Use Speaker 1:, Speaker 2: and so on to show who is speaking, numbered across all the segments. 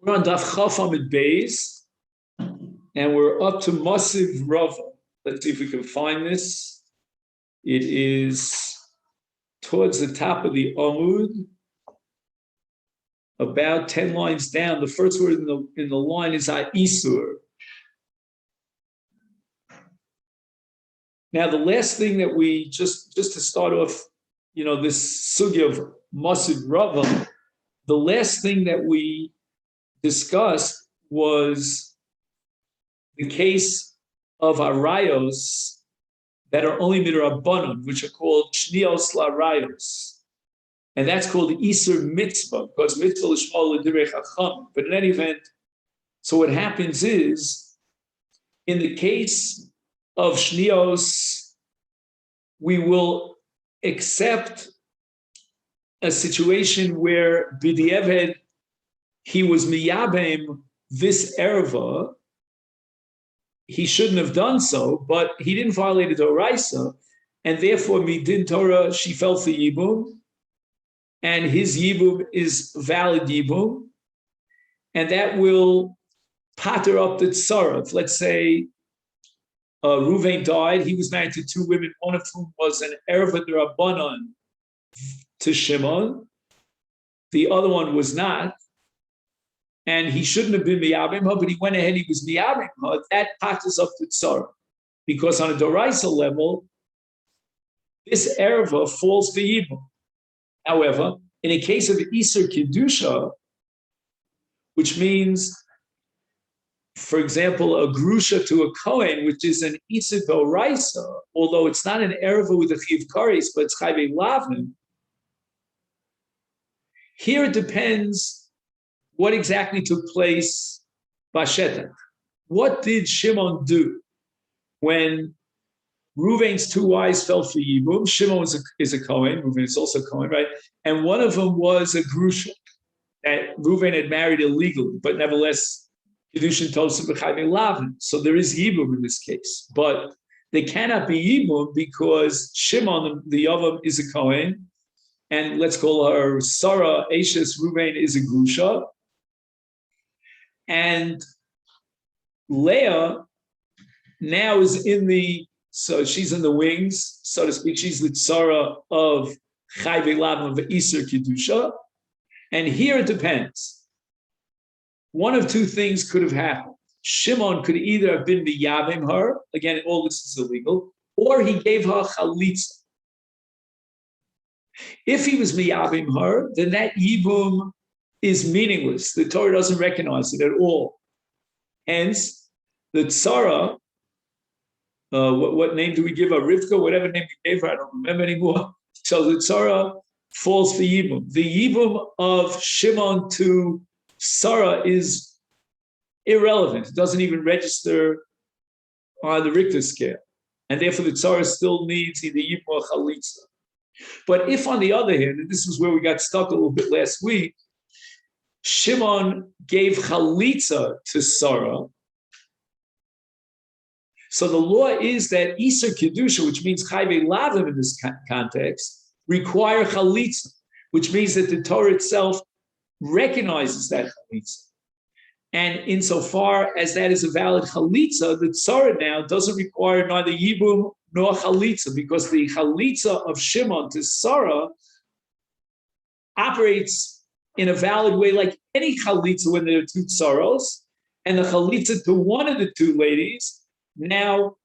Speaker 1: We're on Daf Chaf Amid Beis, and we're up to Masechet Yevamot. Let's see if we can find this. It is towards the top of the Amud, about 10 lines down. The first word in the line is Ha'isur. Now, the last thing that we just to start off, this sugya of Masechet Yevamot, the last thing that we discussed was the case of arayos that are only midrabanan, which are called shnios larayos, and that's called the Isur mitzvah, because mitzvah l'shmol l'direi chacham. But in any event, so what happens is, in the case of shnios, we will accept a situation where b'di'eved he was miyabem this erva. He shouldn't have done so, but he didn't violate the Doraisa, and therefore midin Torah she fell for yibum, and his yibum is valid yibum, and that will patter up the tzara. Let's say Reuven died; he was married to two women, one of whom was an erva d'Rabbanan to Shimon, the other one was not. And he shouldn't have been miyabim her, but he went ahead, he was miyabim her. That patters up to tzara. Because on a doraisa level, this erva falls for yibum. However, in a case of Isur Kedusha, which means, for example, a grusha to a Kohen, which is an Isur doraisa, although it's not an erva with a chiv kares, but it's chayve lavin, here it depends what exactly took place Bashetach. What did Shimon do when Reuven's two wives fell for Yibum? Shimon is a Kohen, Reuven is also a Kohen, right? And one of them was a Grusha that Reuven had married illegally, but nevertheless, Kedushin Tosef B'chayvei Lavin. So there is Yibum in this case. But they cannot be Yibum because Shimon, the Yavam, is a Kohen, and let's call her Sarah, Ashes, Reuven is a Grusha. And Leah now is so she's in the wings, so to speak. She's the tzara of Chayvei Lavin of Isur Kedusha. And here it depends. One of two things could have happened. Shimon could either have been miyabim her, again, all this is illegal, or he gave her chalitza. If he was miyabim her, then that yibum is meaningless. The Torah doesn't recognize it at all. Hence, the tzara, what name do we give her? Rivka, whatever name we gave her, I don't remember anymore. So the tzara falls for yibum. The yibum of Shimon to Sarah is irrelevant. It doesn't even register on the Richter scale. And therefore the tzara still needs either yibum or chalitza. But if on the other hand, and this is where we got stuck a little bit last week, Shimon gave chalitza to Sarah. So the law is that Isur Kedusha, which means chayvei lavim in this context, require chalitza, which means that the Torah itself recognizes that chalitza. And insofar as that is a valid chalitza, the tzara now doesn't require neither yibum nor chalitza, because the chalitza of Shimon to Sarah operates in a valid way, like any chalitza when there are two tzaros, and the chalitza to one of the two ladies now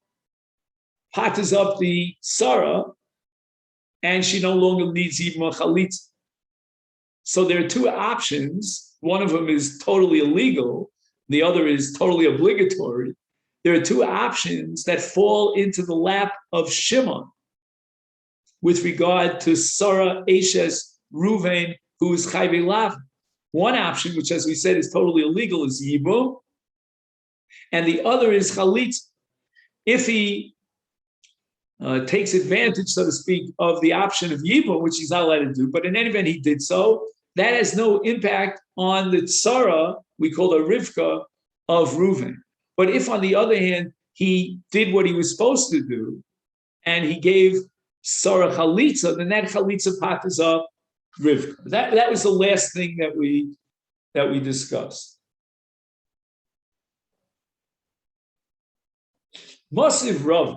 Speaker 1: patters up the tzara, and she no longer needs even a chalitza. So there are two options. One of them is totally illegal. The other is totally obligatory. There are two options that fall into the lap of Shimon with regard to Sarah, Ashes, Reuven, who is chayvei lavin. One option, which as we said is totally illegal, is yibum, and the other is chalitza. If he takes advantage, so to speak, of the option of yibum, which he's not allowed to do, but in any event he did so, that has no impact on the tzara, we call the Rivka, of Reuven. But if on the other hand, he did what he was supposed to do, and he gave Sarah chalitza, then that chalitza patters up Rivka. That was the last thing that we discussed. Masiv Rav.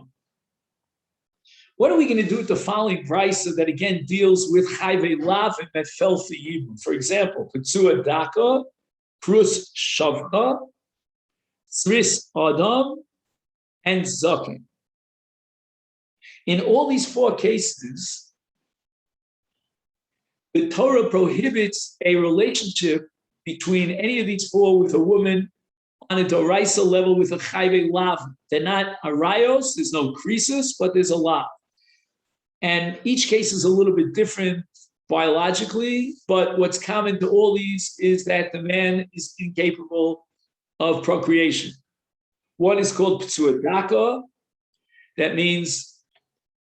Speaker 1: What are we going to do with the following brisa that again deals with chayve lavin that fell for Yibum? For example, Petzua Daka, Prus Shavka, Sris Adam, and Zaken. In all these four cases, the Torah prohibits a relationship between any of these four with a woman on a doraisa level with a chayve lav. They're not arayos, there's no krisis, but there's a lav. And each case is a little bit different biologically, but what's common to all these is that the man is incapable of procreation. One is called ptsuadaka. That means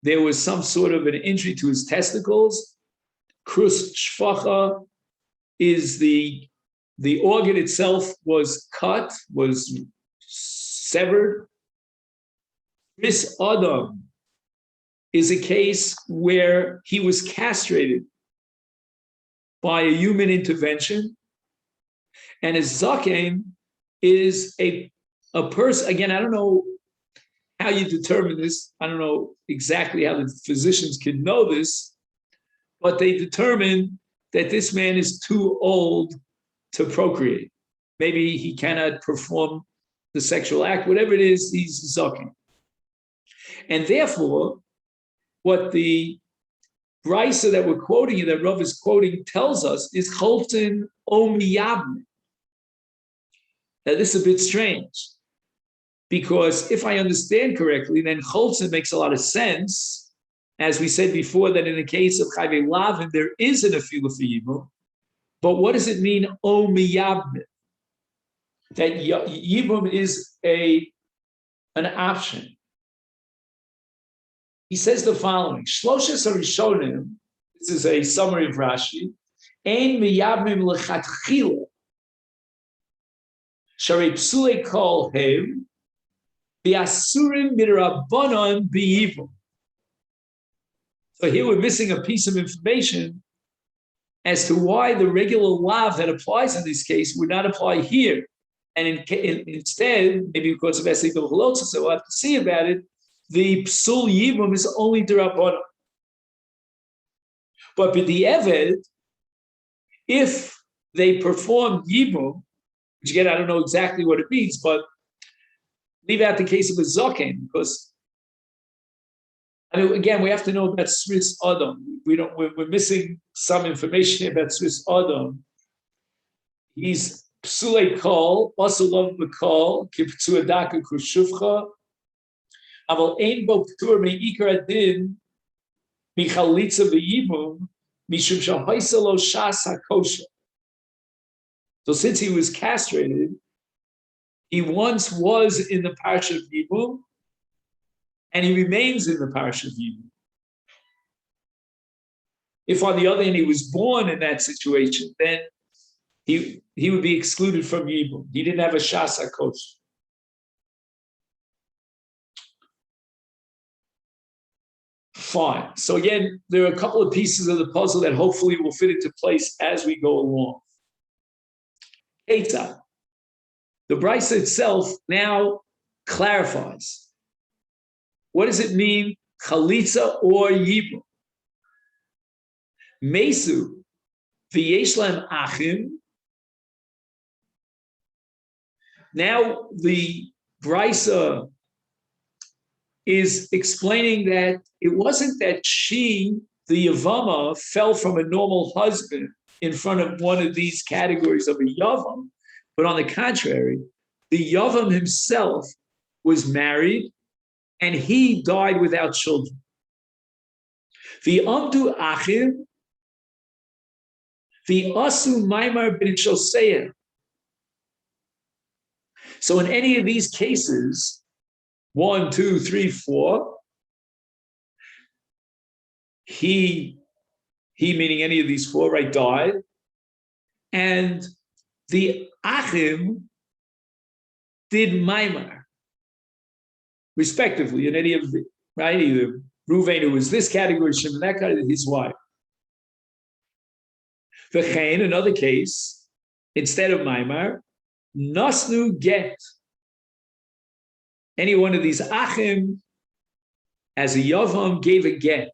Speaker 1: there was some sort of an injury to his testicles. Krus shfacha is the organ itself was cut, was severed. This Adam is a case where he was castrated by a human intervention. And a zaken is a person, again, I don't know how you determine this. I don't know exactly how the physicians can know this, but they determine that this man is too old to procreate. Maybe he cannot perform the sexual act, whatever it is, he's zaken. And therefore, what the brisa that we're quoting, that Rav is quoting, tells us is cholten omiyabne. Now, this is a bit strange, because if I understand correctly, then cholten makes a lot of sense. As we said before, that in the case of chayve lavin, there is an afilu for yibum. But what does it mean, omiyabne? That yibum is an option. He says the following: Shloshes Harishonim, this is a summary of Rashi, Ein miyabmim lechatchila, sharei psulei kol hem, biasurim midrabanan biyivum. So here we're missing a piece of information as to why the regular lav that applies in this case would not apply here. And instead, maybe because of Esei B'Chalotza, so we'll have to see about it, the psul yibum is only d'Rabbanan. But b'di'eved, if they perform yibum, which again, I don't know exactly what it means, but leave out the case of a zaken, because I mean, again, we have to know about Sris Adam. We're missing some information about Sris Adam. He's psulei kol, asulav b'kol, kiptsuadaka kushuvcha, aval ein bo ptur me'ikar adin michalitza v'yibum mishum shahoisa lo shas hakosha. So since he was castrated, he once was in the parsha of Yibum, and he remains in the parsha of Yibum. If on the other hand he was born in that situation, then he would be excluded from Yibum. He didn't have a shas hakosha. Fine. So again, there are a couple of pieces of the puzzle that hopefully will fit into place as we go along. Eitzah. The brisa itself now clarifies. What does it mean, chalitza or yibum? Mesu v'yesh lahem achim. Now the brisa is explaining that it wasn't that she, the Yavama, fell from a normal husband in front of one of these categories of a Yavam, but on the contrary, the Yavam himself was married and he died without children. V'amdu achim, v'asu maimar bin shoseya. So in any of these cases, 1, 2, 3, 4, he meaning any of these four, right, died. And the Achim did Maimar, respectively, in any of the, right, either Ruvain, who was this category, Shimon, that category, his wife. V'chein, another case, instead of Maimar, Nasnu get. any one of these achim as a yavam gave a get,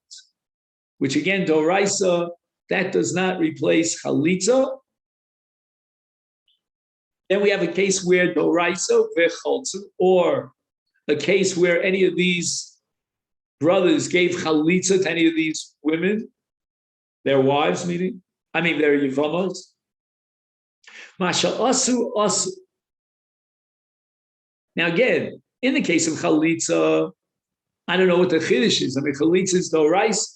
Speaker 1: which again, doraisa, that does not replace chalitza. Then we have a case where doraisa vecholtzu, or a case where any of these brothers gave chalitza to any of these women, their wives, their yevamos. Masha asu asu. Now again, in the case of chalitza, I don't know what the chiddush is. Chalitza is doraisa.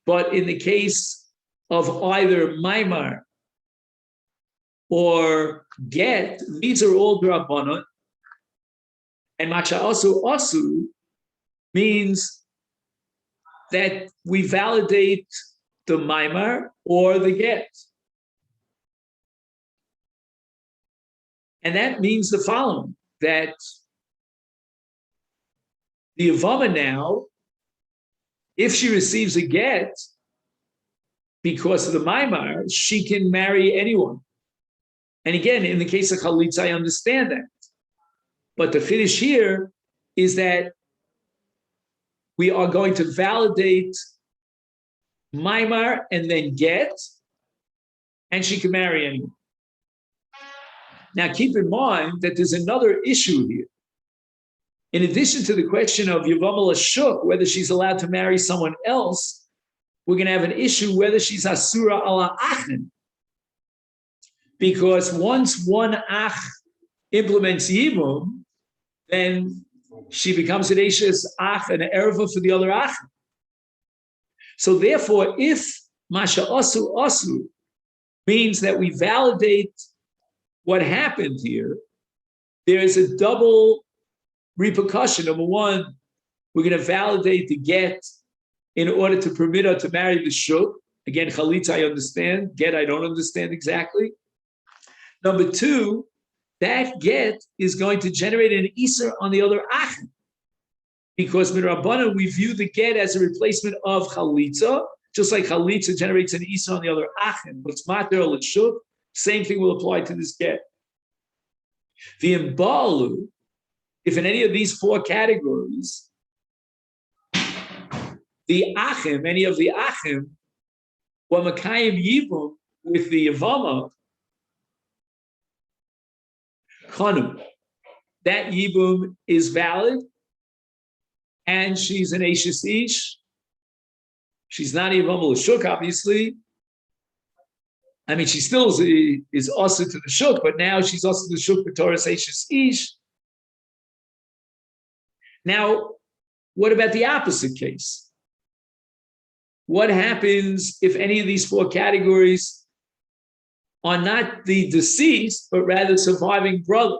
Speaker 1: But in the case of either maimar or get, these are all drabanan. And macha asu means that we validate the maimar or the get. And that means the following, that the Yavama now, if she receives a get because of the maimar, she can marry anyone. And again, in the case of chalitza, I understand that. But the chiddush here is that we are going to validate maimar and then get, and she can marry anyone. Now, keep in mind that there's another issue here. In addition to the question of Yevamot Ashuk, whether she's allowed to marry someone else, we're going to have an issue whether she's Asura ala Achen. Because once one Ach implements Yibum, then she becomes an Eishes Ach and an Erva for the other Ach. So therefore, if Masha Asu means that we validate what happened here, there is a double repercussion. Number one, we're going to validate the get in order to permit her to marry the shuk. Again, chalitza, I understand. Get, I don't understand exactly. Number two, that get is going to generate an iser on the other achim. Because Mirabana, we view the get as a replacement of chalitza, just like chalitza generates an iser on the other achim. But it's mater or shuk. Same thing will apply to this get. The imbalu, if in any of these four categories, the achim, any of the achim, were makayim yibum with the yavama, chanu, that yibum is valid, and she's an eishes ish. She's not yavama l'shuk, obviously. She still is also to the shuk, but now she's also to the shuk b'toras eishes ish. Now, what about the opposite case? What happens if any of these four categories are not the deceased, but rather surviving brother?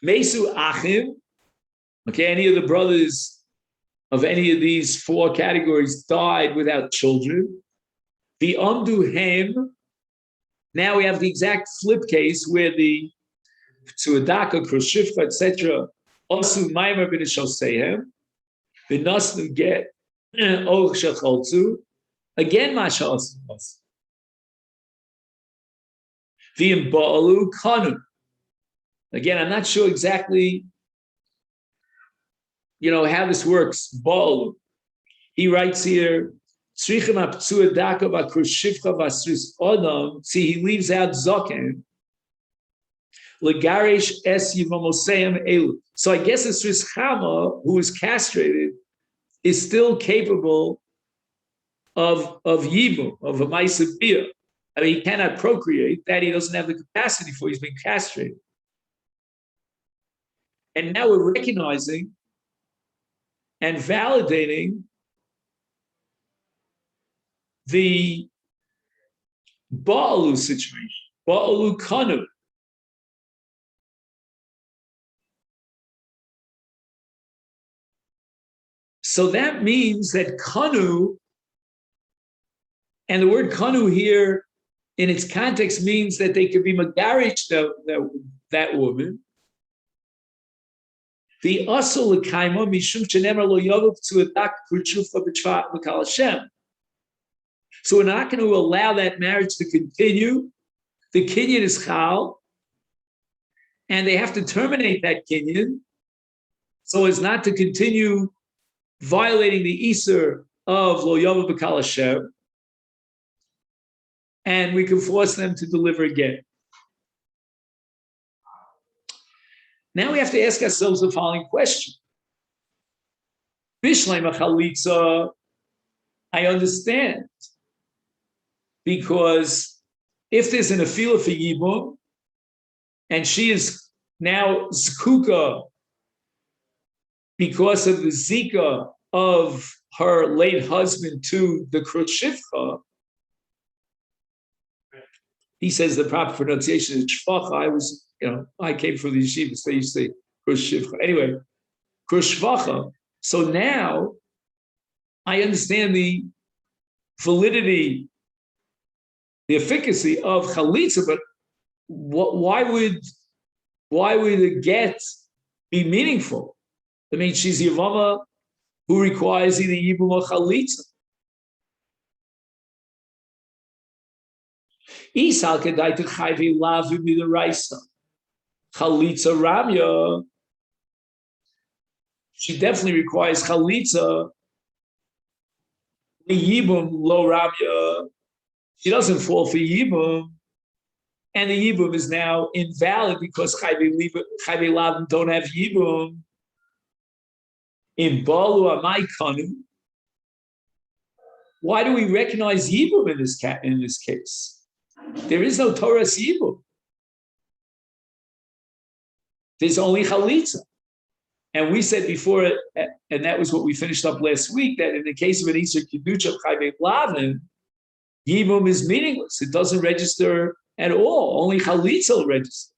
Speaker 1: Mesu Achim, any of the brothers of any of these four categories died without children. The Amdu Hem, now we have the exact flip case where the Tzuadaka, Kroshivka, etc. Also, Maimer bin Shoseihem, the Nasnu get Och Shacholzu, again Masha Osmas. The Imbaalu Kanu. Again, I'm not sure exactly, how this works. Baalu. He writes here, Tzrichem Aptzuadaka Vakrushivka Vasris Odom. See, he leaves out Zoken. Legarish es yivamoseim elu. So I guess a Sris Chama who is castrated is still capable of yibum, of a ma'aseh. He cannot procreate. That he doesn't have the capacity for. He's been castrated. And now we're recognizing and validating the Ba'alu situation, Ba'alu Kanu. So that means that Kanu, and the word Kanu here in its context means that they could be Magarish, that woman. The Asal L'kaima Mishum Shenemar Lo Yavav Tzuadak Kurchufa B'Chvat L'Kal Hashem. So we're not going to allow that marriage to continue. The kinyan is chal, and they have to terminate that kinyan so as not to continue violating the Isur of Lo Yava B'Kal Hashem, and we can force them to deliver again. Now we have to ask ourselves the following question. Bishleim Chalitza, I understand, because if there's an afila for Yibum, and she is now zkuka because of the zika of her late husband to the Krutshivcha, he says the proper pronunciation is Shvacha. I came from the yeshivas, they used to say Krutshivcha. Anyway, Krutshvacha. So now I understand the validity, the efficacy of chalitza, but why would the get be meaningful? I mean, she's Yevama who requires either Yibum or chalitza. Isal kedai to chayvi lavi midaraisa. Chalitza ramya. She definitely requires chalitza. Yibum lo ramya. She doesn't fall for Yibum. And the Yibum is now invalid because chayvi lavim don't have Yibum. In Balu Amai Kanu, why do we recognize Yibum in this case? There is no Torah's Yibum. There's only Chalitza. And we said before, and that was what we finished up last week, that in the case of an Isur Kiddush of Chayvei Lavin, Yibum is meaningless. It doesn't register at all. Only Chalitza will register.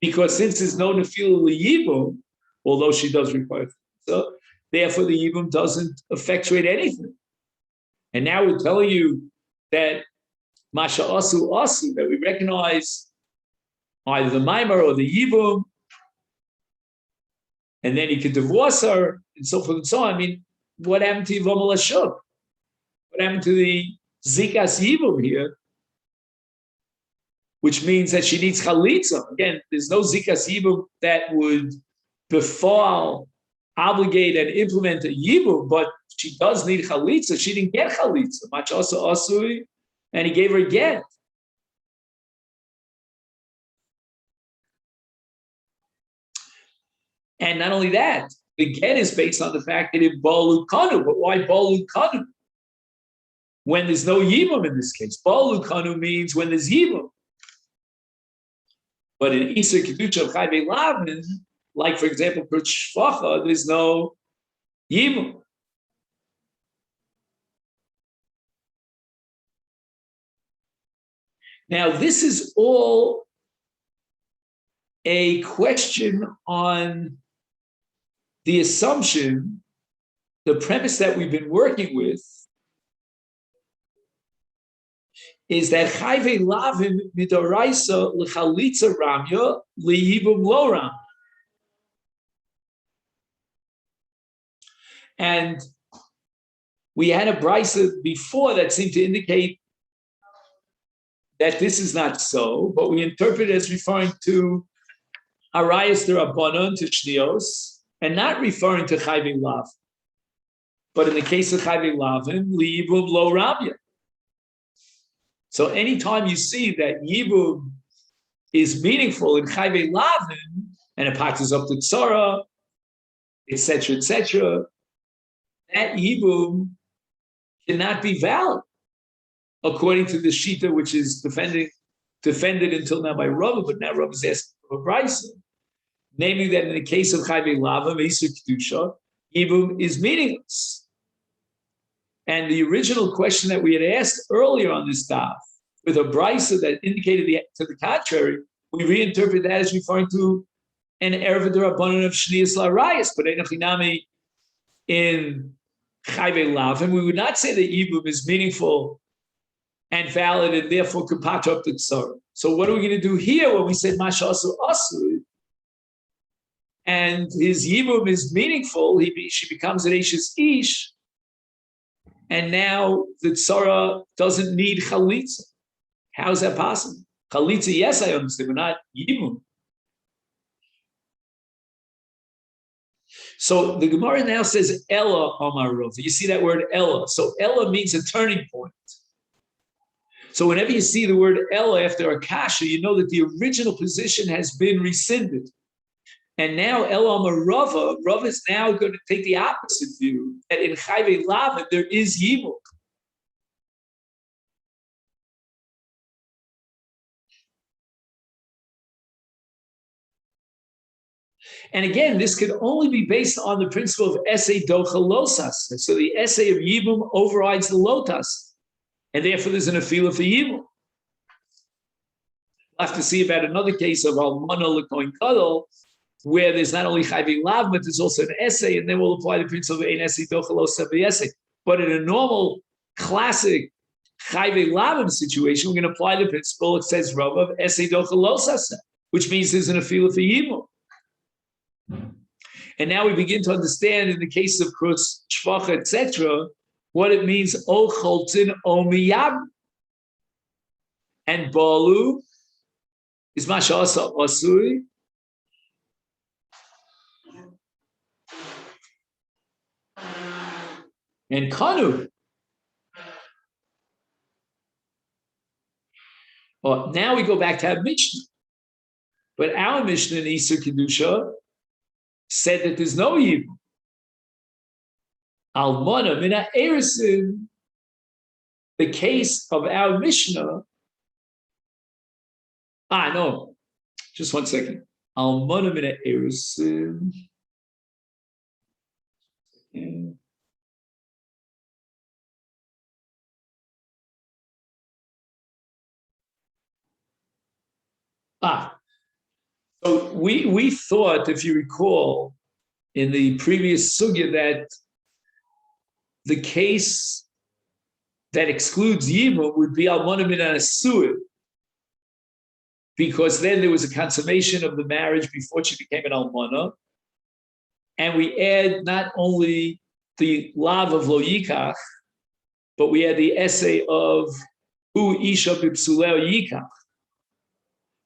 Speaker 1: Because since there's no Nefila Yibum, although she does require so, therefore the Yibum doesn't effectuate anything. And now we're telling you that Masha Asu, that we recognize either the Maimar or the Yibum, and then he could divorce her, and so forth and so on. I mean, what happened to Yivam Lashuk? What happened to the Zikas Yibum here? Which means that she needs Chalitza. Again, there's no Zikas Yibum that would befall, obligate, and implement a Yibum, but she does need Chalitza. She didn't get Chalitza. Mach also Asui, and he gave her a get. And not only that, the get is based on the fact that it Balu Kanu. But why Balu Kanu? When there's no Yibum in this case. Balu Kanu means when there's Yibum. But in Isur Kiddush of Chayvei Lavin, like for example, for Shvacha, there's no Yibum. Now, this is all a question on the assumption, the premise that we've been working with is that Chayvei Lavin midoraisa l'chalitza ramya liyibum lo ram. And we had a brisa before that seemed to indicate that this is not so, but we interpret it as referring to Arayas D'Rabbanan to Shnios, and not referring to Chayvei Lav. But in the case of Chayvei Lavin, Yibum Lo Ramya. So anytime you see that Yibum is meaningful in Chayvei Lavin, and it passes up to Tzara, etc., that Yibum cannot be valid, according to the Shita, which is defended until now by Rava, but now Rava is asking for a brisa. Namely, that in the case of Chayvei Lavim, Isur Kedusha, Yibum is meaningless. And the original question that we had asked earlier on this daf, with a brisa that indicated to the contrary, we reinterpret that as referring to an Erev D'Rabbanan of Shnius L'Arayis, but Einachinami in Chayvei Lavim, we would not say that Yibum is meaningful and valid and therefore could patch up the tzara. So what are we going to do here when we say Masha Asu Asu? And his Yibum is meaningful, she becomes an Eishes Ish, and now the tzara doesn't need Chalitza. How is that possible? Chalitza, yes, I understand, but not Yibum. So the Gemara now says Ella Amar Rav. You see that word Ella. So Ella means a turning point. So whenever you see the word Ella after a kasha, you know that the original position has been rescinded. And now Ella Amar Rava, Rava is now going to take the opposite view, that in Chayve Lamed there is Yibum. And again, this could only be based on the principle of essay docha losas. So the essay of Yibum overrides the lotas. And therefore there's an afila for Yibum. We'll have to see about another case of Almana Lekoin Kadol, where there's not only Chayve Lav, but there's also an essay, and then we'll apply the principle of ein essay docha losas essay. But in a normal, classic Chayve Lav situation, we're going to apply the principle, it says Rav of essay docha losas, which means there's an afila for Yibum. And now we begin to understand in the case of Krus, Shvacha, etc., what it means, O Choltin, O Miyab. And Balu is Mashasa Asui. And Kanu. Well, now we go back to our Mishnah. But our Mishnah in Isur Kedusha said that there's no Yibum. Almana mina erisin, the case of our Mishnah. No, just 1 second. Almana mina erisin. So we thought, if you recall, in the previous sugya, that the case that excludes Yibum would be Almana min Asur, because then there was a consummation of the marriage before she became an Almana, and we add not only the lav of Lo Yikach, but we add the essay of Hu Isha Bipsuleo Yikach.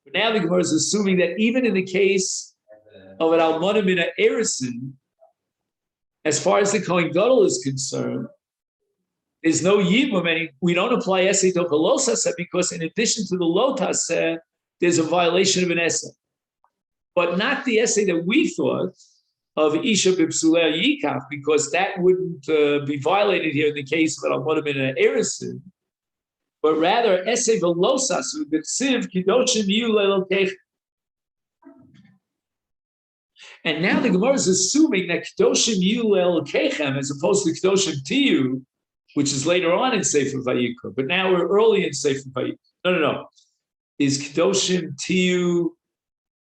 Speaker 1: But now the Gemara is assuming that even in the case of an Almana min Erisin, as far as the Kohen Gadol is concerned, there's no Yibum, and we don't apply essay to Losasa because in addition to the Lotas, there's a violation of an essay. But not the essay that we thought of Isha Bipsulea Yikach, because that wouldn't be violated here in the case of an Almana min Erisin. But rather, essay velosas with siv kidoshim yu leilokech. And now the Gemara is assuming that kidoshim yu leilokechem, as opposed to kidoshim tiyu, which is later on in Sefer Vayikra. But now we're early in Sefer Vayikra. No. Is kidoshim tiyu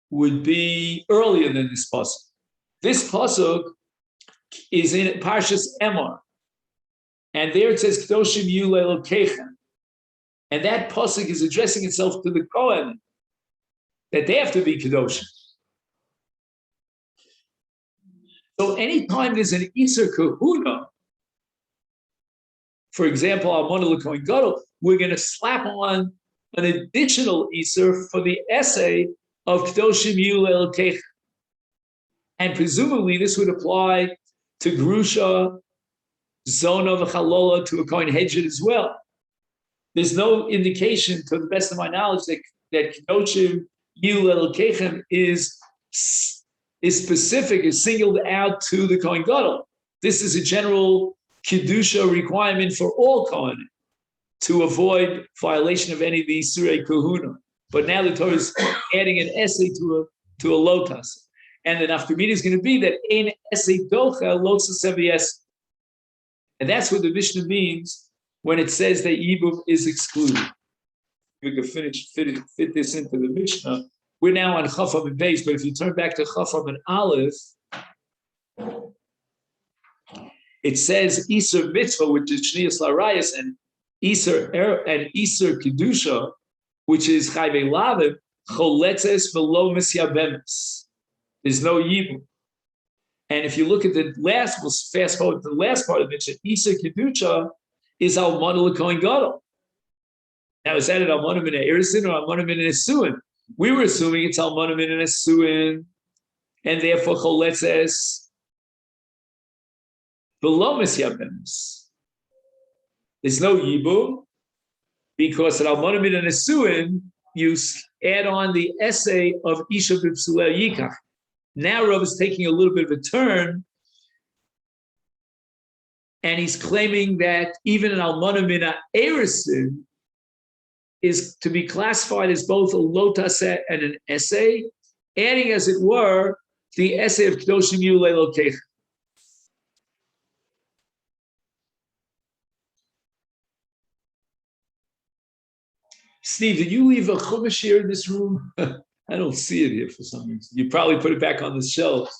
Speaker 1: would be earlier than this pasuk. This pasuk is in Parshas Emor, and there it says kidoshim yu leilokechem. And that pasuk is addressing itself to the Kohen, that they have to be Kedoshim. So anytime there's an Isur Kahuna, for example, Almana L'Kohen Gadol, we're going to slap on an additional Isur for the essay of Kedoshim Yu Le'elokech. And presumably this would apply to Grusha, Zona, V'chalola, to a Kohen Hedjed as well. There's no indication, to the best of my knowledge, that Kedoshim Yu Le'elokechem is specific, is singled out to the Kohen Gadol. This is a general Kedusha requirement for all Kohen to avoid violation of any of the Isurei Kahuna. But now the Torah is adding an essay to a Lotas. And the Nafkamina is going to be that ein essay docha Lotas Sevies. And that's what the Mishnah means when it says that Yibum is excluded. We can fit this into the Mishnah. We're now on Chafam and Beis, but if you turn back to Chafam and Aleph, it says Isur Mitzvah, which is Shnias Larayas, and Isur Kedusha, which is Chayve Lavim, Choletzes V'lo Misyabemes. There's no Yibum. And if you look at the last, we'll fast forward to the last part of the Mishnah, Isur Kedusha is Almana L'Kohen Gadol. Now, is that an almonim and an erisin or almonim and an esuin? We were assuming it's almonim and an esuin, and therefore choletzes below Masechet. There's no yibum because at almonim and an esuin you add on the essay of isha b'psulei yikach. Now Rav is taking a little bit of a turn, and he's claiming that even an almana min ha'erisin is to be classified as both a lotaseh and an essay, adding, as it were, the essay of Kedoshim Yu Le'Elokecha. Steve, did you leave a chumash here in this room? I don't see it here for some reason. You probably put it back on the shelf.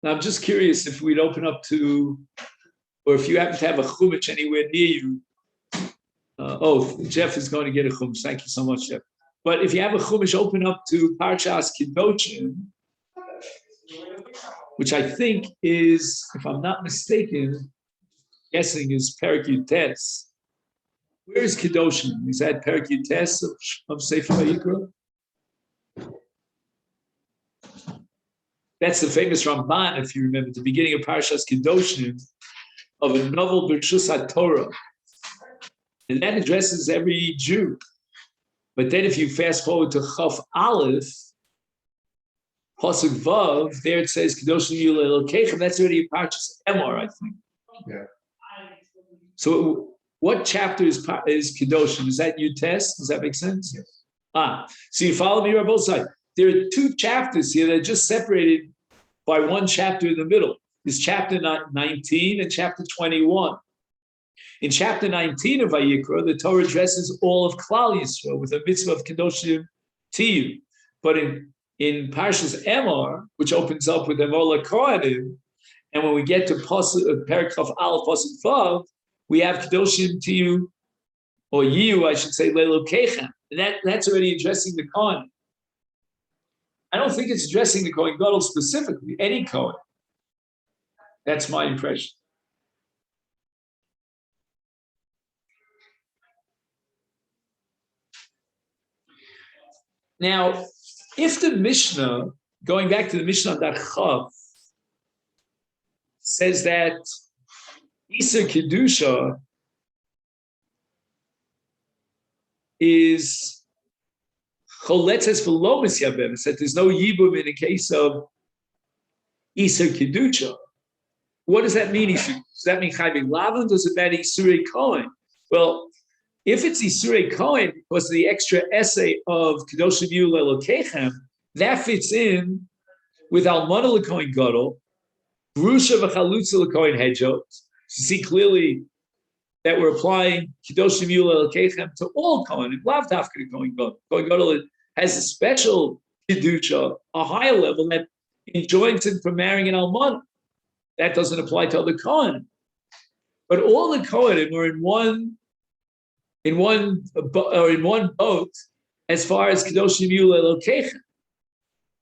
Speaker 1: Now, I'm just curious if we'd open up to, or if you happen to have a chumash anywhere near you. Jeff is going to get a chumash. Thank you so much, Jeff. But if you have a chumash, open up to Parshas Kedoshim, which I think is, if I'm not mistaken, guessing is Perek Yutes. Where is Kedoshim? Is that Perek Yutes of Sefer Vayikra? That's the famous Ramban, if you remember, the beginning of Parshas Kedoshim, of a novel B'Rshus HaTorah. And that addresses every Jew. But then if you fast forward to Chaf Aleph, Pasuk Vav, there it says, Kedoshim Yu Le'Elokecha. That's already Parshas Emor, I think.
Speaker 2: Yeah.
Speaker 1: So what chapter is Kedoshim? Is that Yutes? Does that make sense?
Speaker 2: Yes.
Speaker 1: So you follow me on both sides. There are two chapters here that are just separated by one chapter in the middle. There's chapter 19 and chapter 21. In chapter 19 of Vayikra, the Torah addresses all of Klal Yisrael with a mitzvah of Kedoshim Tiyu. But in Parshas Emor, which opens up with Emor LaKohanim, and when we get to Perek Chaf Aleph Pasuk Vav, we have Kedoshim Tiyu, or Yiyu, I should say, Le'Elokecha. That's already addressing the Kohen. I don't think it's addressing the Kohen Gadol specifically, any Kohen. That's my impression. Now, if the Mishnah, going back to the Mishnah Darchav, says that Iser Kedusha is Choletzes v'lo Masechet, that there's no Yibum in the case of Iser Kedusha. What does that mean? Does that mean Chayvei Lavan? Does it mean Isurei Kohen? Well, if it's Isurei Kohen because of the extra essay of Kedoshim Yu Le'Elokechem, that fits in with Almana L'Kohen Gadol, Grusha v'Chalutza L'Kohen Hedjot. To see clearly that we're applying Kedoshim Yu Le'Elokechem to all Kohen, Lav Dafka to Kohen Gadol. Kohen Gadol has a special Kedusha, a higher level that enjoins him from marrying an Almana. That doesn't apply to other Kohen. But all the Kohanim were in one boat as far as Kedoshim Yu Le'Elokechem.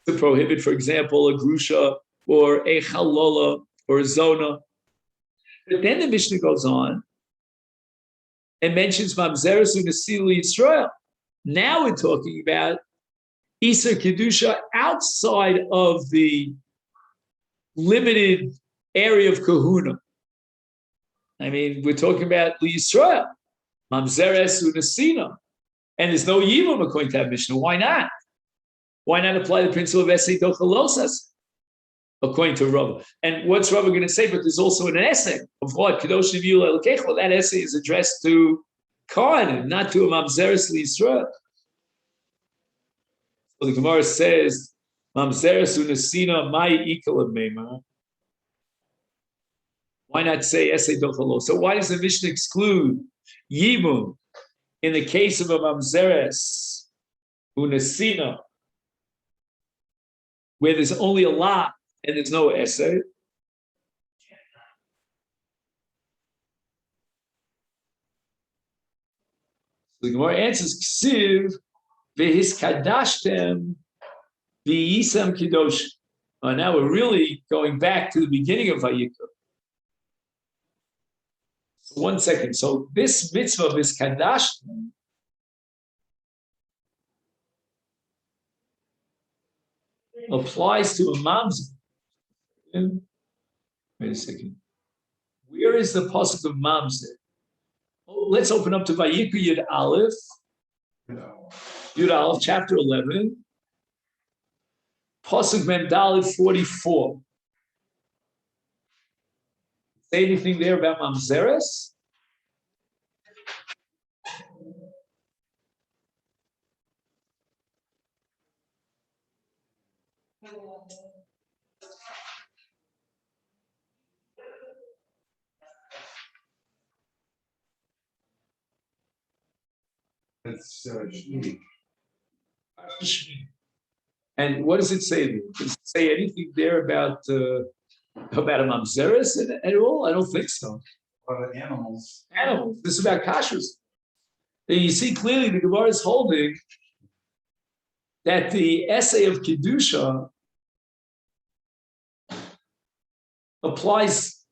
Speaker 1: To prohibit, for example, a grusha or a chalola or a zona. But then the Mishnah goes on and mentions Mamzeres U'Nesila Yisrael. Now we're talking about Iser Kedusha outside of the limited area of kahuna. I mean, we're talking about Yisrael, Mamzeres U'Nesila, and there's no Yibum according to that Mishnah. Why not? Why not apply the principle of essay dochalosas according to Rav? And what's Rav going to say? But there's also an essay of what Kedoshim Yu Le'Elokechem. Well, that essay is addressed to Kohanim, not to a Mamzeres Yisrael. So the Gemara says, Mamzeres U'Nesila Mai Ikal Meima. Why not say essay dochalos? So why does the Mishnah exclude Yibum in the case of a Mamzeres U'Nesila, where there's only a lot and there's no essay? The Gemara answers, Ksiv v'hiskadashtem v'yisam kidosh. Now we're really going back to the beginning of Vayikra. So 1 second. So this mitzvah of hiskadashtem applies to a mamzer. Wait a second. Where is the pasuk of mamzer? Oh, let's open up to Vayikra Yud Aleph. Yud Aleph, chapter 11. Pasuk Mem Daled 44. Say anything there about mamzeres?
Speaker 2: That's Shmini.
Speaker 1: And what does it say there? Does it say anything there about a mamzeres at all? I don't think so.
Speaker 2: About animals.
Speaker 1: Animals. This is about kashrus. And you see clearly the Gemara is holding that the essay of kedusha applies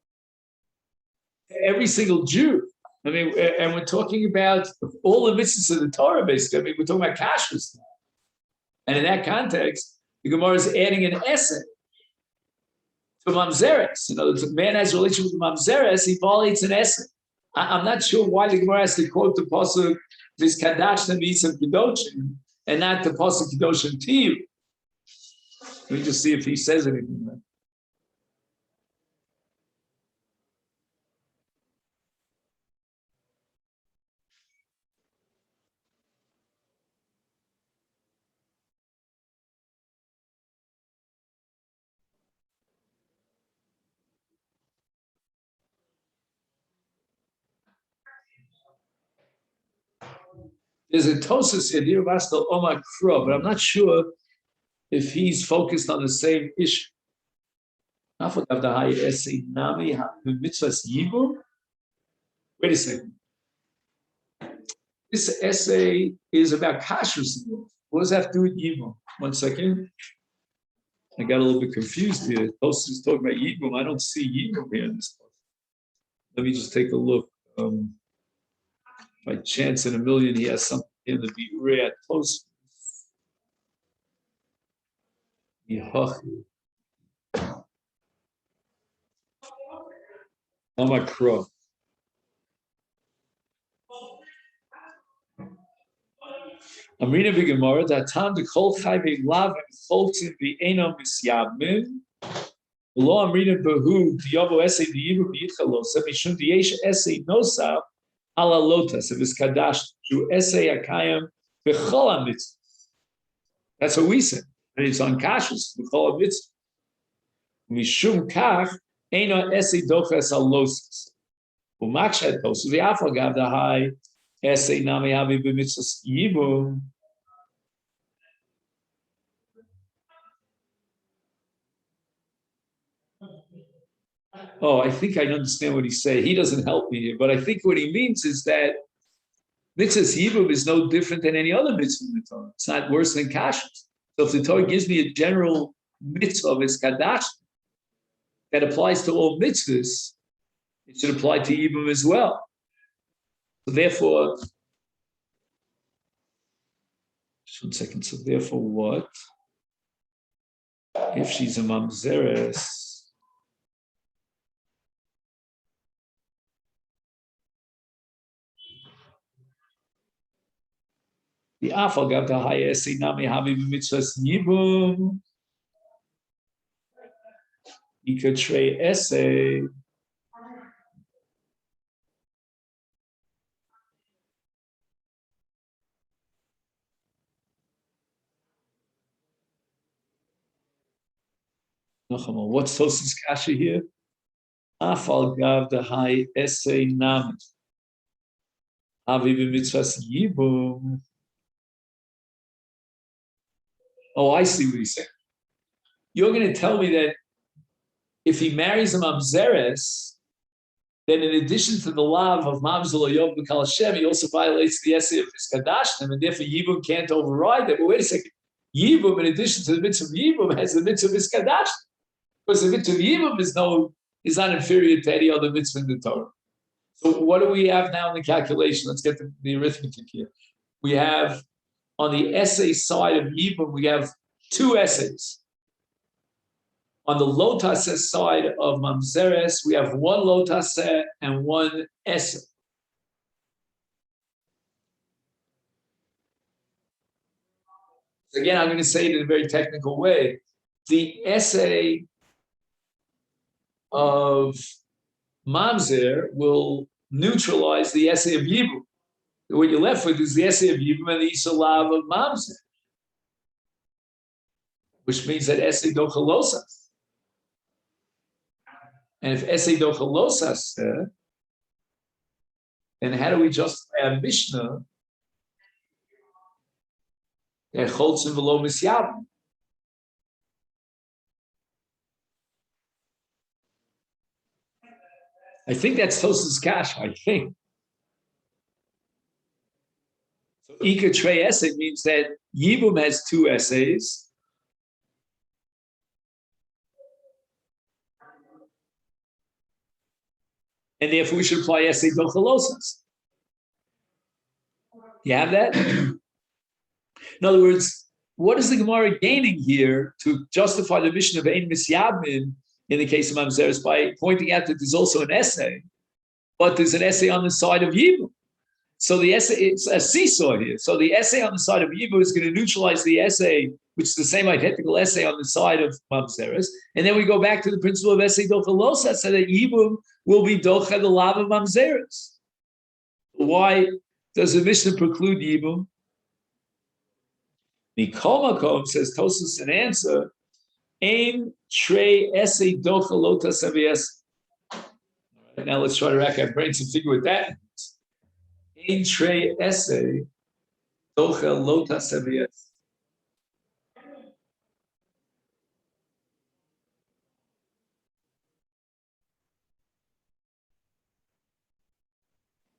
Speaker 1: to every single Jew. I mean, and we're talking about all the mitzvahs of the Torah, basically. I mean, we're talking about kashrus now. And in that context, the Gemara is adding an essay to mamzeres. In other words, if a man has a relationship with mamzeres, he violates an essay. I'm not sure why the Gemara has to quote the pasuk this kadashna v'isam kedoshim and not the pasuk kedoshim tiyu. Let me just see if he says anything there. There's a Tosus in here, Vastal Omar Kro, but I'm not sure if he's focused on the same issue. Wait a second. This essay is about kashrus. What does that have to do with Yibum? 1 second. I got a little bit confused here. Tosus is talking about Yibum. I don't see Yibum here in this book. Let me just take a look. By chance in a million, he has something in the Biurei at Tosus. Omakro. I'm reading the Gemara that time the kol chai be'lav and choltzin be'eno misyabmin. Lo I'm reading behu diyobo essay diyivu b'yitchalosa mishum diyesh essay nosav ala lotas of his kadash through essay akayim b'chol hamitzvah. That's what we said. And it's on kashrus b'chol hamitzvah. Mishum kach eno essay dochas alosas. U'makshet tosu v'afal gav the high essay nami havi b'mitzvahs yibum. Oh, I think I understand what he's saying. He doesn't help me here, but I think what he means is that mitzvahs yibum is no different than any other mitzvah in the Torah. It's not worse than kashrus. So if the Torah gives me a general mitzvah of his kadash that applies to all mitzvahs, it should apply to yibum as well. So therefore, just 1 second. So therefore, what if she's a mamzeres? The afal gav the high essay nami havi b'mitzvahs yibum. He could trade essay. What's Tosus kasha here? Afal gav the high essay nami havi b'mitzvahs yibum. Oh, I see what he's saying. You're going to tell me that if he marries a mamzeres, then in addition to the love of mamzel yom b'kal Hashem, he also violates the essay of his kadashnim, and therefore yibum can't override that. But wait a second, yibum, in addition to the mitzvah of yibum, has the mitzvah of his kadashnim, because the mitzvah of yibum is not inferior to any other mitzvah in the Torah. So what do we have now in the calculation? Let's get the arithmetic here. We have on the essay side of yibum, we have 2 essays. On the lotase side of mamzeres, we have one lotase and one eser. Again, I'm going to say it in a very technical way. The essay of mamzer will neutralize the essay of yibum. What you're left with is the essay of yibum and the isolav of mamzer, which means that essay dochalosas. And if essay dochalosas, then how do we justify a Mishnah that cholzim v'lo misyavim? I think that's Tos's Kash, I think. So Ika Trey essay means that Yibum has two essays. And therefore we should apply essay dochalosas. You have that? In other words, what is the Gemara gaining here to justify the mission of Ein Misyabmin in the case of Mamzeres by pointing out that there's also an essay, but there's an essay on the side of Yibum. So the essay, it's a seesaw here. So the essay on the side of Yibum is going to neutralize the essay, which is the same identical essay on the side of Mamzeres. And then we go back to the principle of essay dochalosa, so that Yibum will be docha the lav of Mamzeres. Why does the Mishnah preclude Yibum? Mikol Makom, says Tosas an answer, Ein trei essay dochalota savias. Now let's try to rack our brains and figure what that means. Ein trei essay dochalota savias.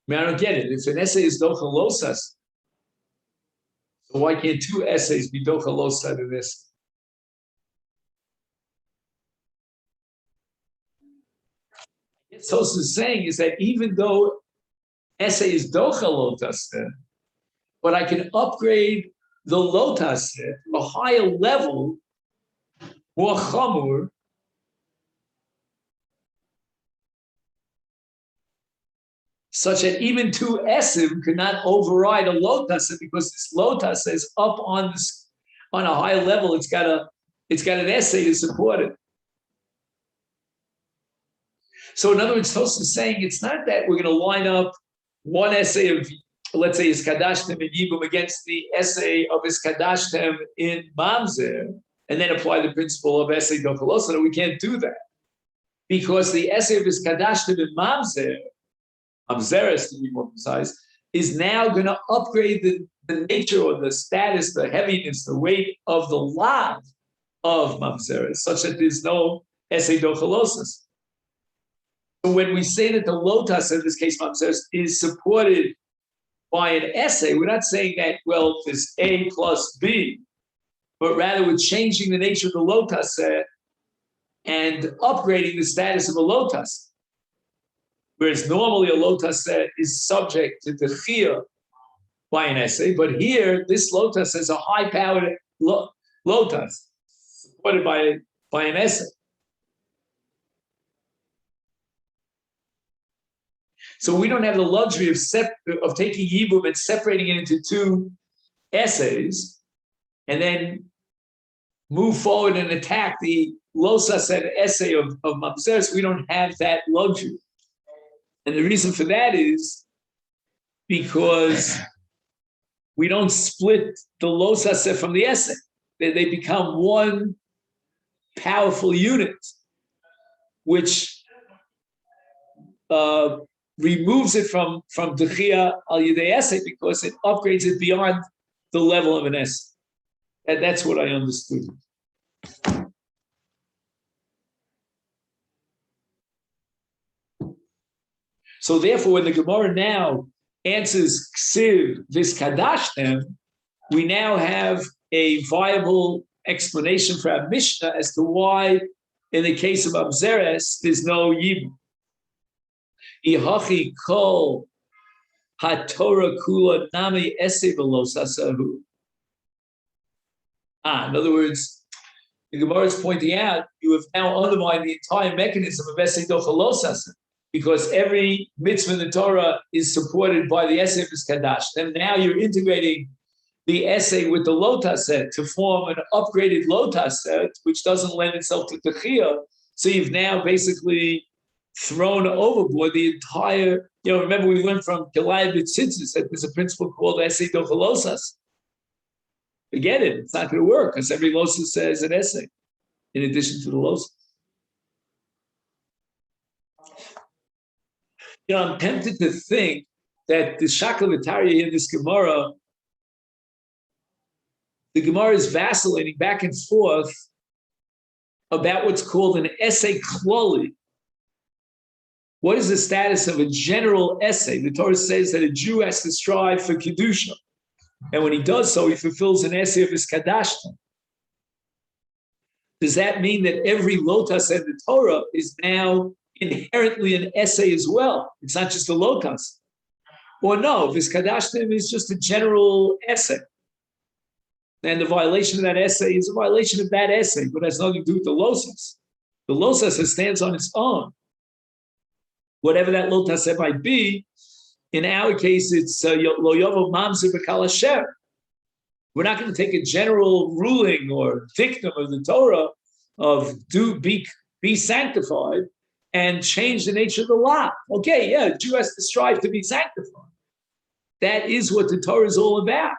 Speaker 1: I don't get it. If an essay is dochalosas, so why can't two essays be dochalosa to this? What Tos is saying is that even though essay is dochalotas, but I can upgrade the lotas to a higher level, more chamur, such that even two esim cannot override a lotas, because this lotas is up on this on a higher level. It's got an essay to support it. So in other words, Tos is saying it's not that we're going to line up one essay of, let's say, Iskadashtem in Yibum against the essay of Iskadashtem in Mamzer, and then apply the principle of essay dochalosa. No, we can't do that, because the essay of Iskadashtem in Mamzer, Mamzeres to be more precise, is now going to upgrade the nature or the status, the heaviness, the weight of the lav of Mamzeres, such that there's no essay dochalosas. So when we say that the lotas, in this case, Mamzeres, is supported by an essay, we're not saying that, well, there's A plus B, but rather we're changing the nature of the lotas and upgrading the status of a lotas. Whereas normally a lotas is subject to the chia by an essay, but here this lotas is a high-powered lotas supported by an essay. So we don't have the luxury of taking Yibum and separating it into two essays, and then move forward and attack the losas and essay of Mamzeres. We don't have that luxury. And the reason for that is because we don't split the losas from the essay. They become one powerful unit, which removes it from Dechia al Yidei essay, because it upgrades it beyond the level of an essay. And that's what I understood. So therefore, when the Gemara now answers Ksiv Viskadashtem, we now have a viable explanation for our Mishnah as to why, in the case of Mamzeres, there's no Yibum. Ihachi kol haTorah kula nami ese velos hasahu. In other words, the Gemara is pointing out, you have now undermined the entire mechanism of Esei Dochalosas, because every mitzvah in the Torah is supported by the Esei V'Skadash. And now you're integrating the Esei with the Lotas set to form an upgraded Lotas set, which doesn't lend itself to Techiyah. So you've now basically thrown overboard the entire, remember we went from Kelaya B'Tzitzis, that there's a principle called Esei Dochalosas. Forget it, it's not going to work, because every Losa says an Esei, in addition to the Losa. I'm tempted to think that the Shakavatari in this Gemara, the Gemara is vacillating back and forth about what's called an essay kloli. What is the status of a general essay? The Torah says that a Jew has to strive for Kedusha. And when he does so, he fulfills an essay of his Kadashta. Does that mean that every Lotas in the Torah is now inherently an essay as well? It's not just a Lotas. Or no, Vizkadashtim is just a general essay. And the violation of that essay is a violation of that essay, but has nothing to do with the Losas. The Losas stands on its own. Whatever that Lotas might be, in our case, it's Lo Yovo Mamzer B'Kal Asher. We're not going to take a general ruling or dictum of the Torah of be sanctified and change the nature of the law. Okay, yeah, a Jew has to strive to be sanctified. That is what the Torah is all about.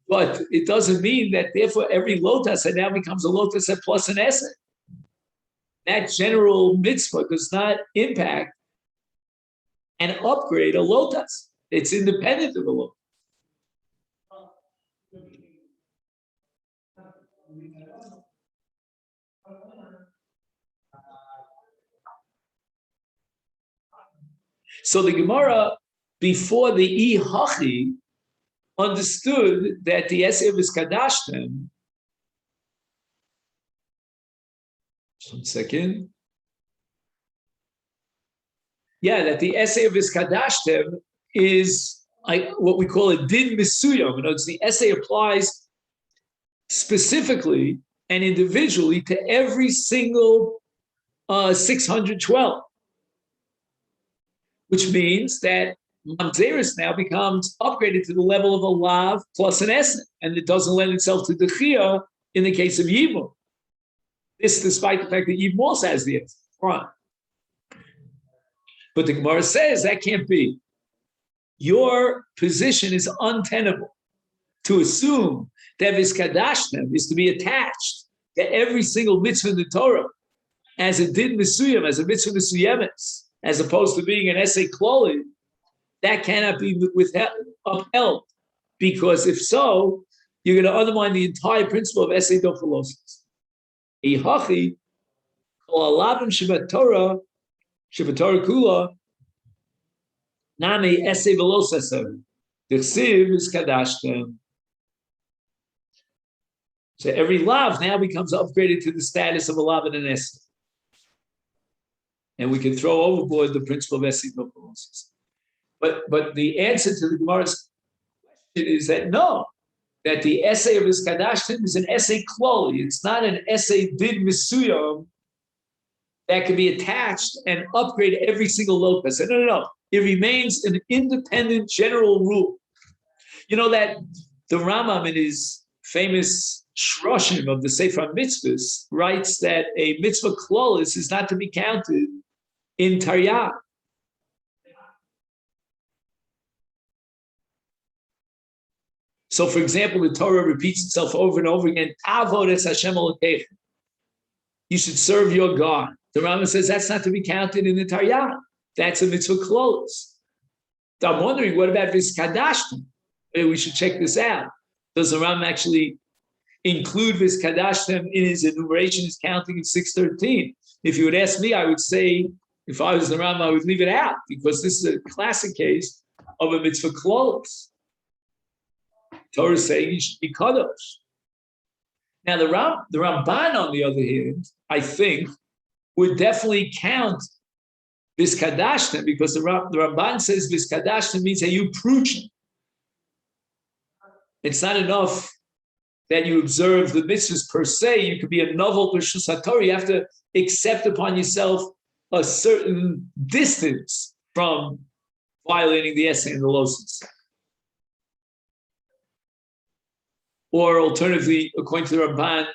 Speaker 1: But it doesn't mean that therefore every lotus now becomes a lotus plus an essay. That general mitzvah does not impact and upgrade a lotus. It's independent of a lotus. So the Gemara, before the I-Hachi, understood that the essay of Vizkadashtem, just 1 second. Yeah, that the essay of Vizkadashtem is what we call a din misuyam. In other words, the essay applies specifically and individually to every single 612, which means that Mamzeris now becomes upgraded to the level of a lav plus an essay, and it doesn't lend itself to Dechiyah in the case of Yibum. This despite the fact that Yibum also has the essay. Right. But the Gemara says that can't be. Your position is untenable to assume that Vizkadashtem is to be attached to every single mitzvah in the Torah as a din misuyam, as a mitzvah misuyemes, as opposed to being an essay kloli. That cannot be upheld, because if so, you're going to undermine the entire principle of essay dophilosophy. Ihachi kol alavim shevat Torah kula nami essay velosasar d'chsiv is kadashtem. So every lav now becomes upgraded to the status of a lav and an essay, and we can throw overboard the principle of essay dophilosophy. But the answer to the Gemara's question is that no, that the essay of his Kadashtim is an essay kloli. It's not an essay din misuyam that can be attached and upgrade every single locus. No. It remains an independent general rule. You know that the Rambam in his famous shroshim of the Sefer Mitzvahs writes that a mitzvah klolis is not to be counted in Taryag. So, for example, the Torah repeats itself over and over again. Tavod es Hashem Elokeichem. You should serve your God. The Rambam says that's not to be counted in the Taryag. That's a mitzvah klolos. So I'm wondering, what about Vizkadashtim? Maybe we should check this out. Does the Rambam actually include Vizkadashtim in his enumeration, his counting in 613? If you would ask me, I would say, if I was the Rambam, I would leave it out, because this is a classic case of a mitzvah klolos. Torah is saying you should be kadosh. Now the Ramban, on the other hand, I think, would definitely count Vizkadashtim, because the Ramban says Vizkadashtim means that you pruchim. It's not enough that you observe the mitzvahs per se. You could be a novel b'shus haTorah. You have to accept upon yourself a certain distance from violating the essay and the losis. Or alternatively, according to the Ramban,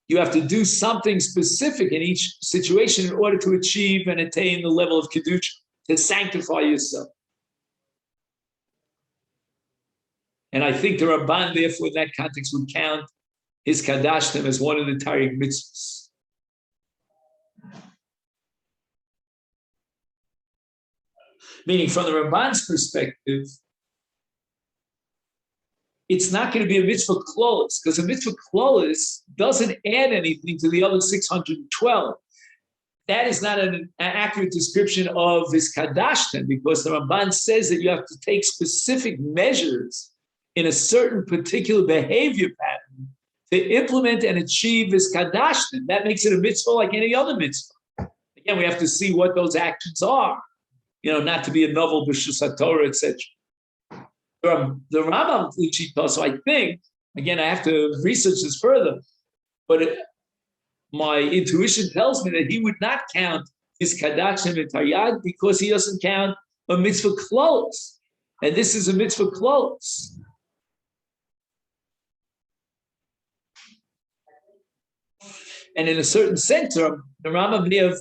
Speaker 1: you have to do something specific in each situation in order to achieve and attain the level of kedusha, to sanctify yourself. And I think the Ramban, therefore, in that context, would count his kadashtim as one of the Taryag mitzvahs. Meaning, from the Ramban's perspective, it's not going to be a mitzvah klolos, because a mitzvah klolos doesn't add anything to the other 612. That is not an accurate description of his kadashtim, because the Ramban says that you have to take specific measures in a certain particular behavior pattern to implement and achieve his kadashtim. That makes it a mitzvah like any other mitzvah. Again, we have to see what those actions are, not to be a novel b'shus haTorah, etc. The Rambam Uchita, so I think, again, I have to research this further, but my intuition tells me that he would not count his kadashim and taryag because he doesn't count a mitzvah klolos, and this is a mitzvah klolos. And in a certain sense, the Rambam may have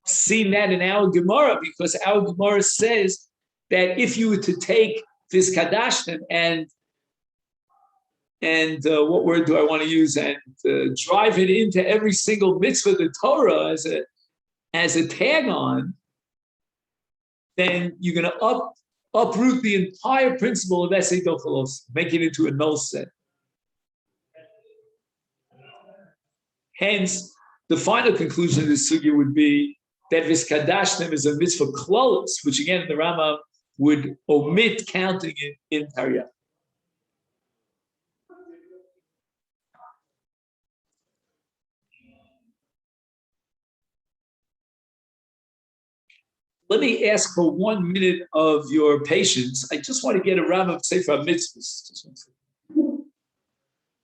Speaker 1: seen that in our Gemara, because our Gemara says that if you were to take this kadashtim and what word do I want to use, and drive it into every single mitzvah of the Torah as a tag on, then you're going to uproot the entire principle of Esei Dochalos, make it into a null set. Hence, the final conclusion of this sugya would be that this kadashtim is a mitzvah klolos, which again the Rambam would omit counting it in taryag. Let me ask for 1 minute of your patience. I just want to get a Rambam Sefer HaMitzvahs.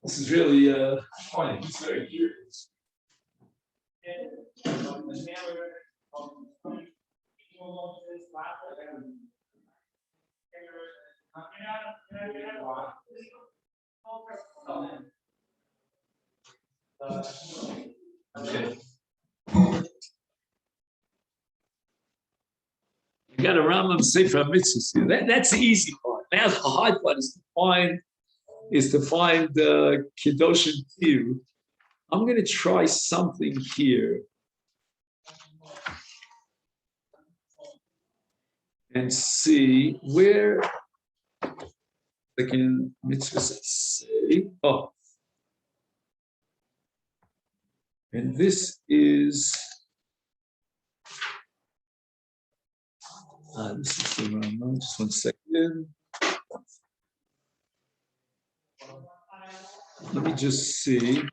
Speaker 1: This is really funny. He's very curious. Okay. You got a Rambam Sefer HaMitzvahs here. That's the easy part. Now the hard part is to find the Kedoshim Tiru. I'm going to try something here and see where I can mitzvahs say. Oh, and this is this is the Rambam. Just 1 second. Let me just see.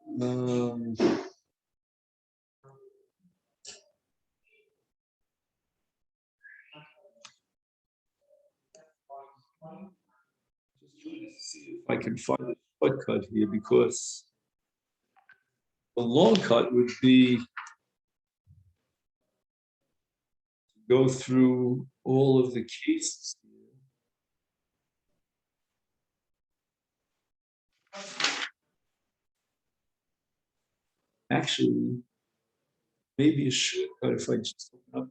Speaker 1: Just trying to see if I can find a shortcut here, because the long cut would be to go through all of the cases here. Actually, maybe a shortcut if I just open up.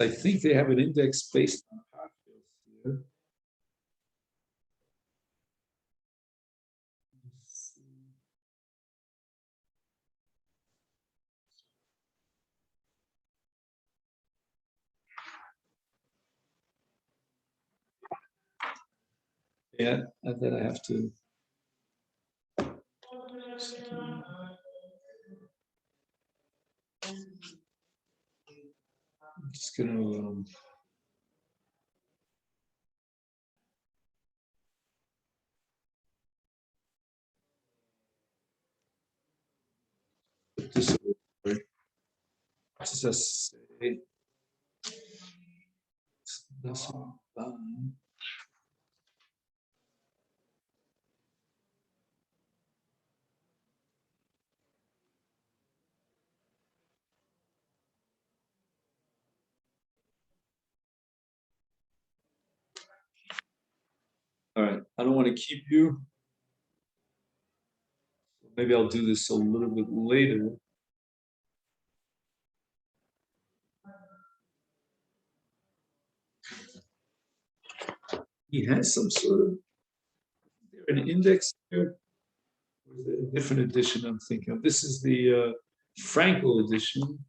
Speaker 1: I think they have an index based on partials here. Yeah, and then I have to. I'm just gonna. Put this away. Just say, all right, I don't want to keep you. Maybe I'll do this a little bit later. He has some sort of an index here. Or is it a different edition I'm thinking of? This is the Frankel edition.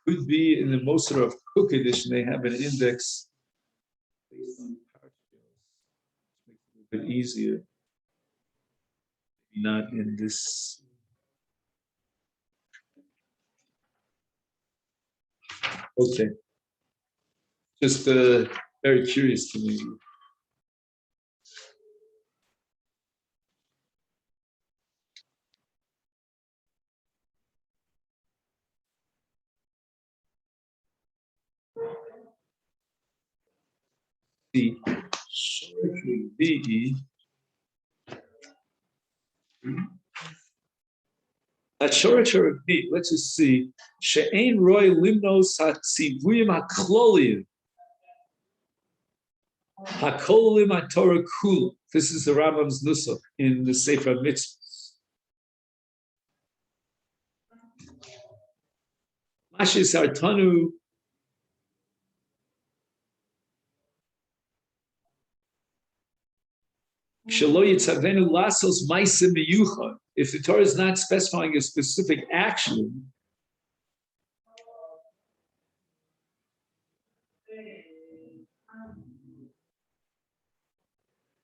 Speaker 1: Could be in the Moser of Cook edition, they have an index based on partials, which makes it a bit easier. Not in this. Okay. Just very curious to me. The shortly be at shortly be. Let's just see. She'ein roy limnos hatzivuyim haklolim hakolim haTorah kul. This is the Rambam's nusach in the Sefer Mitzvahs. Mashis Artanu. If the Torah is not specifying a specific action,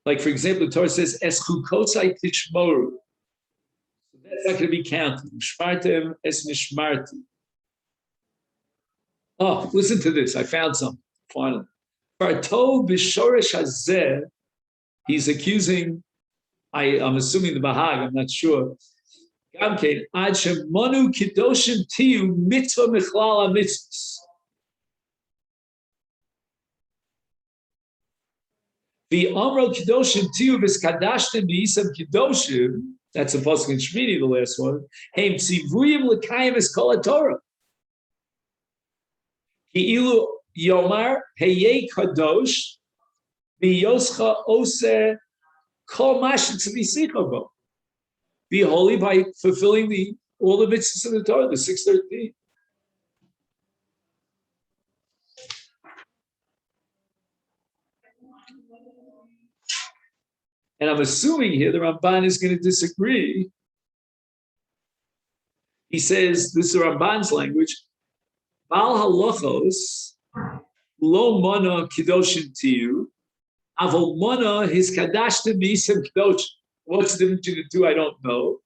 Speaker 1: like for example, the Torah says, "Es chukotzai tishmoru." That's not going to be counted. Shmartem es nishmarti. Oh, listen to this. I found something. Finally. Farto b'shoresh hazeh. He's accusing, I'm assuming the Bahag, I'm not sure. Gamkein, ad shemonu kidoshim tiyu mitzvah michlal mitzvahs. The Amro kidoshim tiyu v'skadashtem v'yisam kidoshim, that's a pasuk in Shmini, the last one. Heim tzivuyim l'kayim es kol Torah. Ki'ilu yomar heyei kadosh v'yoscha oser kol mashet tzvisicha. Be holy by fulfilling all the mitzvahs of the Torah, the 613. And I'm assuming here the Ramban is going to disagree. He says, this is the Ramban's language, Bal halachos lo mana kiddushin tiyu, avol mana his kadashtem b'isem kiddush. What's the difference between the two? I don't know.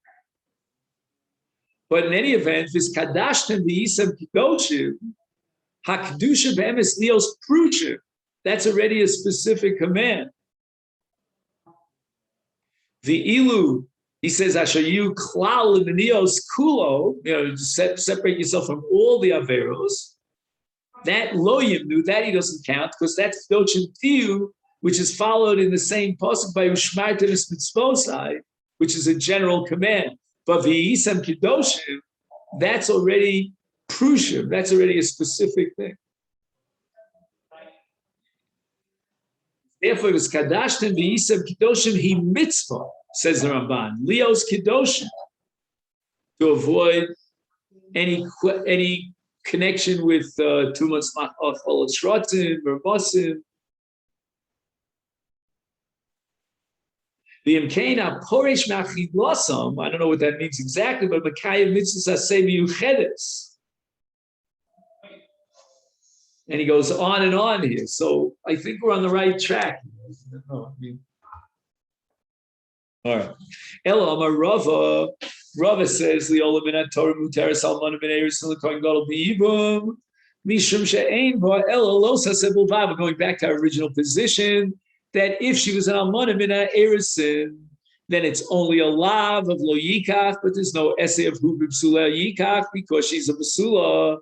Speaker 1: But in any event, this kadashtem b'isem kiddushim, hakdusha b'emes nios pruchim. That's already a specific command. The ilu, he says, ashayu klal l'menios kulo, separate yourself from all the averos. That lo yimnu, that he doesn't count, because that's kiddushim tiyu, which is followed in the same pasuk by ushmartem es mitzvosai, which is a general command. But v'yisam kiddushim, that's already prushim, that's already a specific thing. Therefore, it was kadashtem v'yisam kiddushim he mitzvah, says the Ramban. Leos kiddushim, to avoid any connection with tumas machol shrotim or mosim. The imkeina porish machidlosam. I don't know what that means exactly, but makayim mitzvahs aseh miyuchedes. And he goes on and on here. So I think we're on the right track. All right. Ela Rava. Rava says Leola min Torah muteres almana min eris l'kohen gadol b'ibum mishum she'ein ba ela lo saseh b'vav. Going back to our original position that if she was an almana min erisin, then it's only a lav of lo yikach, but there's no essay of hu b'psula yikach because she's a basula.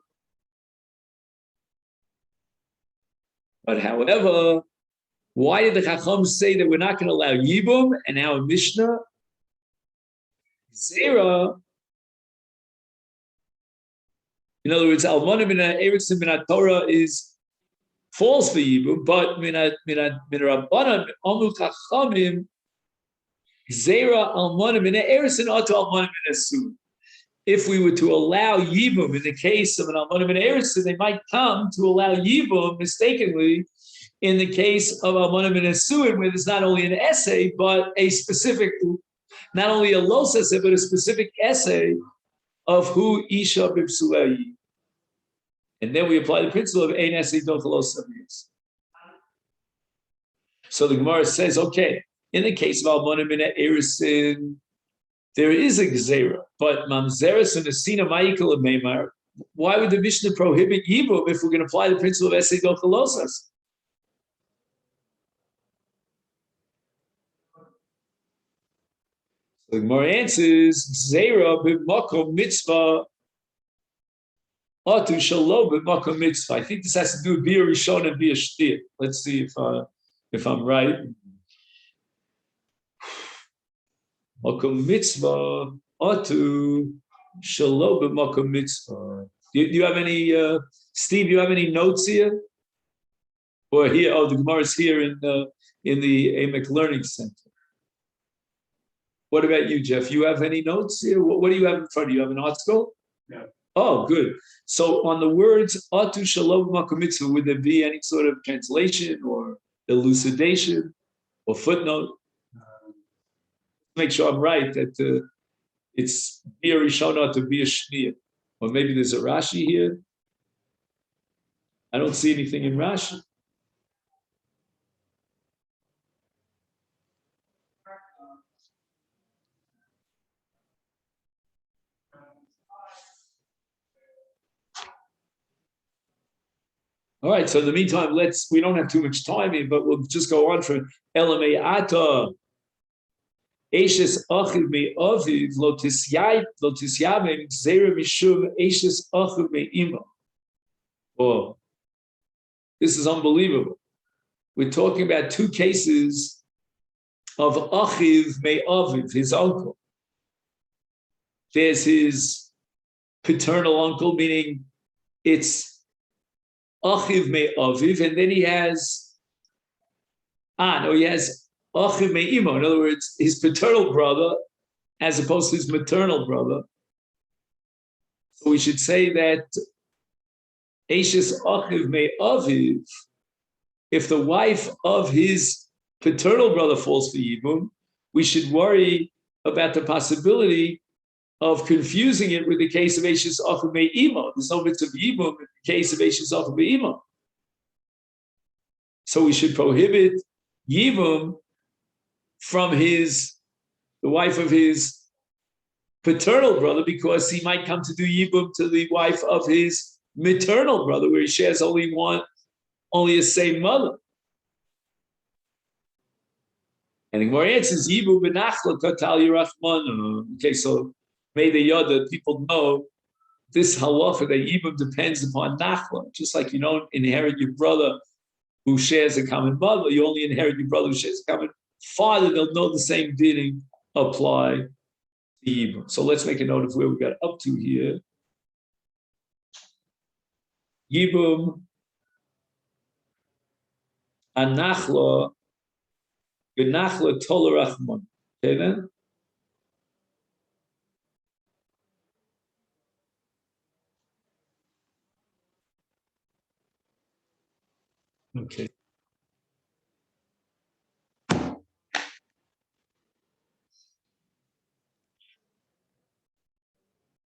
Speaker 1: But however, why did the Chacham say that we're not going to allow yibum? And now in Mishnah, zera. In other words, almana mina erickson mina Torah is false for yibum, but mina rabbanan amu chachamim zera almana mina erickson atu almana mina su. If we were to allow yibum in the case of an almana mina erickson, they might come to allow yibum mistakenly in the case of almana mina suin, where there's not only an essay but a specific, not only a los essay but a specific essay of who isha b'psulei. And then we apply the principle of ein essay don't los sabius. So the Gemara says, okay, in the case of almana mina erisin, there is a gzera, but mamzeres and asina ma'ikal of meimar. Why would the Mishnah prohibit yibum if we're going to apply the principle of essay don't losas? So the Gemara answers, zera b'makom mitzvah. Atu shalom b'makom mitzvah. I think this has to do with bia rishon and bia shtir. Let's see if I'm right. Makom mitzvah atu shalom b'makom mitzvah. Do you have any, Steve? You have any notes here? Or here? Oh, the Gemara is here in the AMEC Learning Center. What about you, Jeff? You have any notes here? What do you have in front of you? You have an article?
Speaker 2: Yeah.
Speaker 1: Oh, good. So on the words atu shalom makom mitzvah, would there be any sort of translation or elucidation or footnote? Make sure I'm right that it's bia rishona to bia shniya, or maybe there's a Rashi here. I don't see anything in Rashi. All right, so in the meantime, we don't have too much time here, but we'll just go on for Elamei Ata. Eishes achiv me aviv lo tisyavim zera mishum eishes achiv me ima. Oh, this is unbelievable. We're talking about two cases of achiv me aviv, his uncle. There's his paternal uncle, meaning it's achiv me aviv, and then he has achiv me ima. In other words, his paternal brother, as opposed to his maternal brother. So we should say that eishes achiv me aviv, if the wife of his paternal brother falls for yibum, we should worry about the possibility of confusing it with the case of eishes achiv me ima. There's no mitzvah of yibum in the case of eishes achiv me ima. So we should prohibit yibum from the wife of his paternal brother, because he might come to do yibum to the wife of his maternal brother, where he shares only a same mother. And the Gemara answers, yibum benachla katal yirachmana. Okay, so may the yada people know this halacha that yibum depends upon nachla, just like you don't inherit your brother who shares a common mother, you only inherit your brother who shares a common father. They'll know the same didn't apply to yibum. So let's make a note of where we got up to here. Yibum anachla benachla tolerachman. Okay then. Okay.